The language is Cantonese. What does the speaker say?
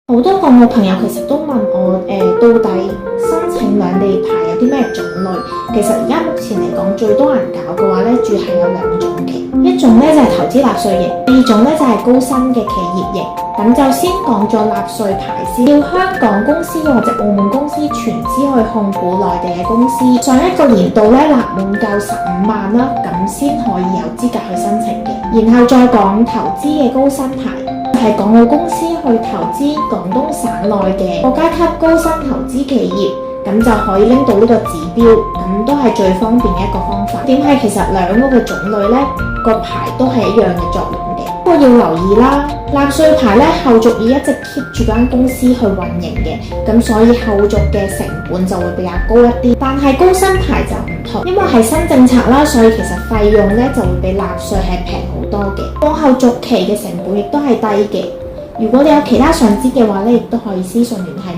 好多個我朋友其實都問我，到底申請兩地牌有啲咩種類？其實而家目前嚟講，最多人搞嘅話咧，主要係有兩種嘅，一種咧就係投資納稅型，第二種咧就係高薪嘅企業型。咁就先講咗納稅牌先，要香港公司或者澳門公司全資去控股內地嘅公司，上一個年度咧納滿夠15萬啦，咁先可以有資格去申請嘅。然後再講投資嘅高薪牌。係港澳公司去投資廣東省內嘅國家級高薪投資企業，咁就可以拎到呢個指標，咁都係最方便嘅一個方法。點係其實兩個嘅種類呢，個牌都係一樣嘅作用嘅。不過要留意啦，納稅牌呢後續要一直 keep 住間公司去運營嘅，咁所以後續嘅成本就會比較高一啲。但係高薪牌就唔同，因為係新政策啦，所以其實費用呢就會比納稅係平好多嘅。往後續期嘅成本亦都係低嘅。如果你有其他想知嘅話呢，亦都可以私信聯繫